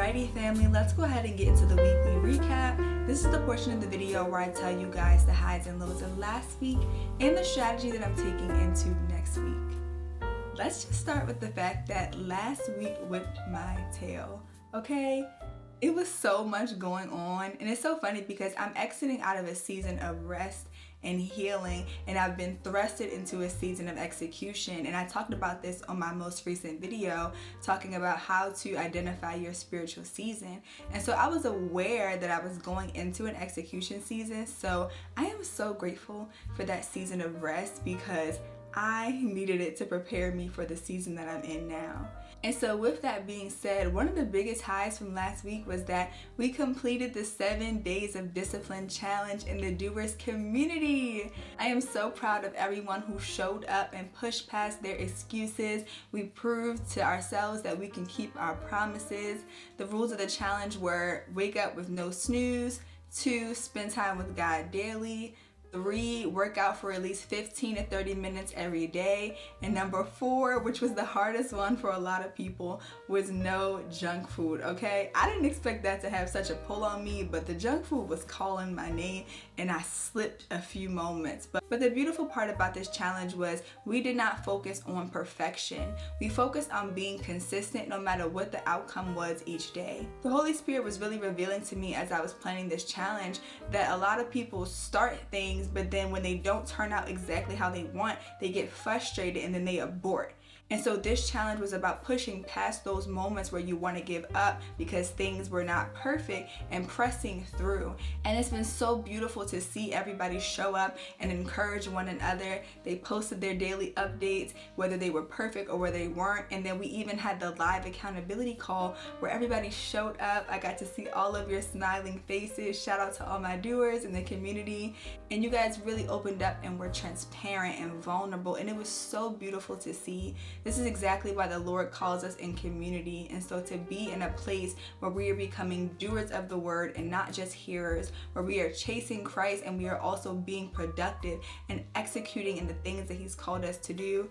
Alrighty family, let's go ahead and get into the weekly recap. This is the portion of the video where I tell you guys the highs and lows of last week and the strategy that I'm taking into next week. Let's just start with the fact that last week whipped my tail, okay? It was so much going on, and it's so funny because I'm exiting out of a season of rest and healing, and I've been thrusted into a season of execution. And I talked about this on my most recent video, talking about how to identify your spiritual season. And so I was aware that I was going into an execution season, so I am so grateful for that season of rest because I needed it to prepare me for the season that I'm in now. And so with that being said, one of the biggest highs from last week was that we completed the 7 days of discipline challenge in the doers community. I am so proud of everyone who showed up and pushed past their excuses. We proved to ourselves that we can keep our promises. The rules of the challenge were wake up with no snooze, 2, spend time with God daily, 3, work out for at least 15 to 30 minutes every day. And number 4, which was the hardest one for a lot of people, was no junk food, okay? I didn't expect that to have such a pull on me, but the junk food was calling my name and I slipped a few moments. But the beautiful part about this challenge was we did not focus on perfection. We focused on being consistent no matter what the outcome was each day. The Holy Spirit was really revealing to me as I was planning this challenge that a lot of people start things, but then when they don't turn out exactly how they want, they get frustrated and then they abort. And so this challenge was about pushing past those moments where you want to give up because things were not perfect and pressing through. And it's been so beautiful to see everybody show up and encourage one another. They posted their daily updates, whether they were perfect or whether they weren't. And then we even had the live accountability call where everybody showed up. I got to see all of your smiling faces. Shout out to all my doers in the community. And you guys really opened up and were transparent and vulnerable. And it was so beautiful to see. This is exactly why the Lord calls us in community. And so to be in a place where we are becoming doers of the word and not just hearers, where we are chasing Christ and we are also being productive and executing in the things that He's called us to do,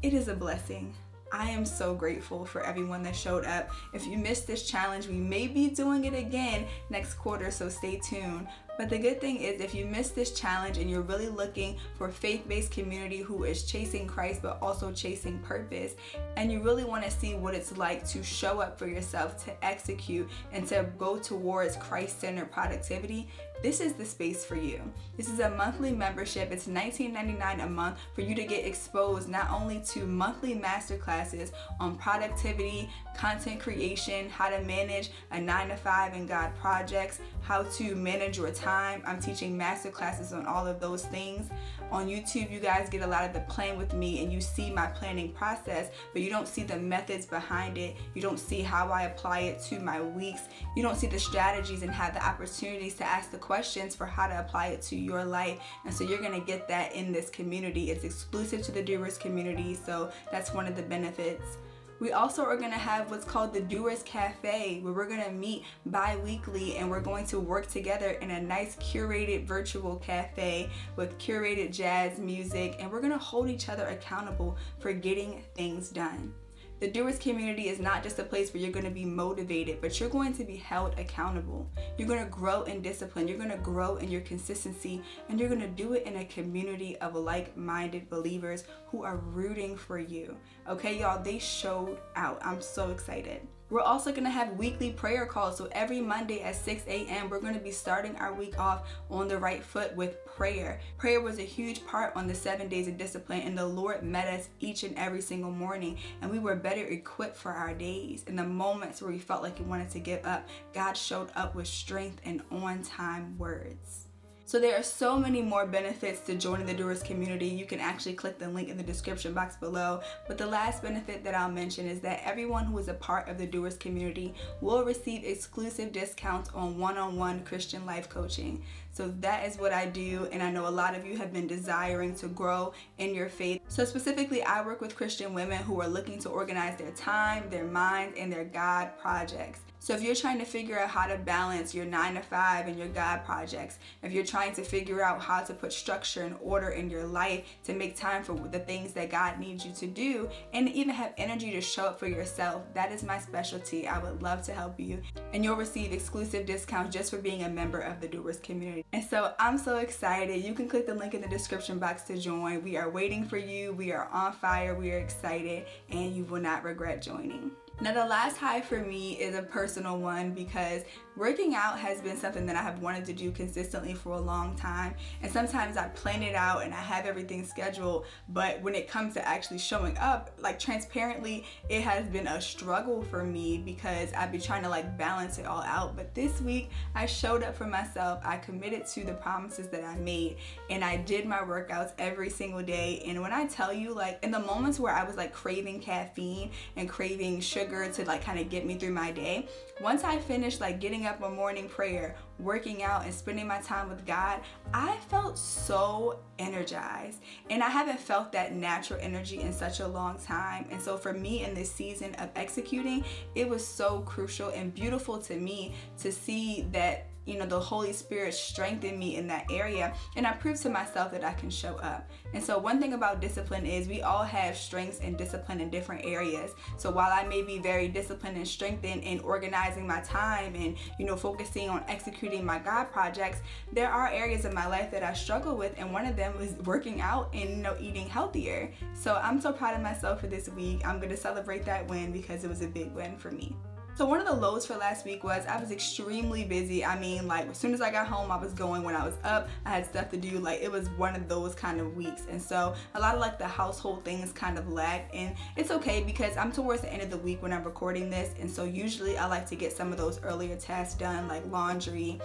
it is a blessing. I am so grateful for everyone that showed up. If you missed this challenge, we may be doing it again next quarter, so stay tuned. But the good thing is, if you missed this challenge and you're really looking for a faith-based community who is chasing Christ but also chasing purpose, and you really want to see what it's like to show up for yourself, to execute, and to go towards Christ-centered productivity, this is the space for you. This is a monthly membership. It's $19.99 a month for you to get exposed not only to monthly masterclasses on productivity, content creation, how to manage a 9-to-5 and God projects, how to manage your time. I'm teaching masterclasses on all of those things. On YouTube, you guys get a lot of the plan with me and you see my planning process, but you don't see the methods behind it. You don't see how I apply it to my weeks. You don't see the strategies and have the opportunities to ask the questions for how to apply it to your life. And so you're going to get that in this community. It's exclusive to the Doers community, so that's one of the benefits. We also are going to have what's called the Doers Cafe, where we're going to meet bi-weekly and we're going to work together in a nice curated virtual cafe with curated jazz music, and we're going to hold each other accountable for getting things done. The Doers community is not just a place where you're going to be motivated, but you're going to be held accountable. You're going to grow in discipline. You're going to grow in your consistency, and you're going to do it in a community of like-minded believers who are rooting for you. Okay, y'all, they showed out. I'm so excited. We're also going to have weekly prayer calls. So every Monday at 6 a.m., we're going to be starting our week off on the right foot with prayer. Prayer was a huge part on the 7 days of discipline, and the Lord met us each and every single morning, and we were better equipped for our days. In the moments where we felt like we wanted to give up, God showed up with strength and on-time words. So there are so many more benefits to joining the Doers community. You can actually click the link in the description box below. But the last benefit that I'll mention is that everyone who is a part of the Doers community will receive exclusive discounts on one-on-one Christian life coaching. So that is what I do, and I know a lot of you have been desiring to grow in your faith. So specifically, I work with Christian women who are looking to organize their time, their mind, and their God projects. So if you're trying to figure out how to balance your 9-to-5 and your God projects, if you're trying to figure out how to put structure and order in your life to make time for the things that God needs you to do, and even have energy to show up for yourself, that is my specialty. I would love to help you, and you'll receive exclusive discounts just for being a member of the Doers community. And so I'm so excited. You can click the link in the description box to join. We are waiting for you. We are on fire. We are excited, and you will not regret joining. Now, the last high for me is a personal one, because working out has been something that I have wanted to do consistently for a long time. And sometimes I plan it out and I have everything scheduled, but when it comes to actually showing up, like transparently, it has been a struggle for me because I've been trying to like balance it all out. But this week I showed up for myself. I committed to the promises that I made, and I did my workouts every single day. And when I tell you, like in the moments where I was like craving caffeine and craving sugar to like kind of get me through my day, once I finished like getting up on morning prayer, working out, and spending my time with God, I felt so energized. And I haven't felt that natural energy in such a long time. And so for me in this season of executing, it was so crucial and beautiful to me to see that, you know, the Holy Spirit strengthened me in that area, and I proved to myself that I can show up. And so one thing about discipline is we all have strengths and discipline in different areas. So while I may be very disciplined and strengthened in organizing my time and, you know, focusing on executing my God projects, there are areas of my life that I struggle with, and one of them was working out and, you know, eating healthier. So I'm so proud of myself for this week. I'm going to celebrate that win because it was a big win for me. So one of the lows for last week was I was extremely busy. I mean, like as soon as I got home, I was going. When I was up, I had stuff to do. Like it was one of those kind of weeks. And so a lot of like the household things kind of lagged, and it's okay because I'm towards the end of the week when I'm recording this. And so usually I like to get some of those earlier tasks done, like laundry,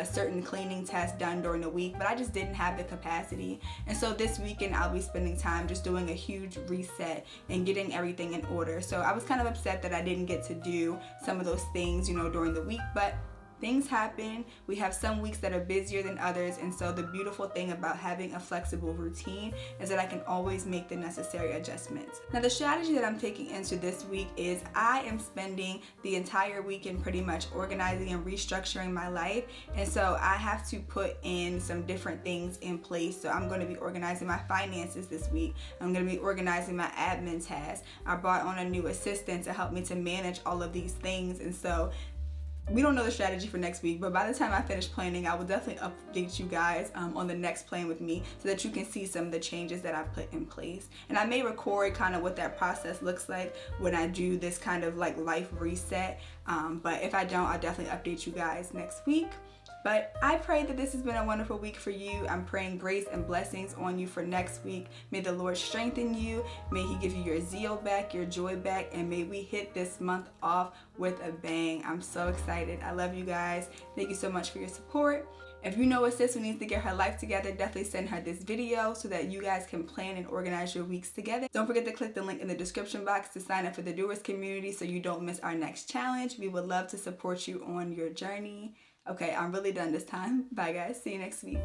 certain cleaning tasks done during the week, but I just didn't have the capacity. And so this weekend I'll be spending time just doing a huge reset and getting everything in order. So I was kind of upset that I didn't get to do some of those things, you know, during the week, but things happen. We have some weeks that are busier than others, and so the beautiful thing about having a flexible routine is that I can always make the necessary adjustments. Now, the strategy that I'm taking into this week is I am spending the entire weekend pretty much organizing and restructuring my life, and so I have to put in some different things in place. So I'm going to be organizing my finances this week. I'm going to be organizing my admin tasks. I brought on a new assistant to help me to manage all of these things, and so we don't know the strategy for next week, but by the time I finish planning, I will definitely update you guys on the next plan with me so that you can see some of the changes that I put in place. And I may record kind of what that process looks like when I do this kind of like life reset. But if I don't, I'll definitely update you guys next week. But I pray that this has been a wonderful week for you. I'm praying grace and blessings on you for next week. May the Lord strengthen you. May He give you your zeal back, your joy back, and may we hit this month off with a bang. I'm so excited. I love you guys. Thank you so much for your support. If you know a sis who needs to get her life together, definitely send her this video so that you guys can plan and organize your weeks together. Don't forget to click the link in the description box to sign up for the Doers community so you don't miss our next challenge. We would love to support you on your journey. Okay, I'm really done this time. Bye guys. See you next week.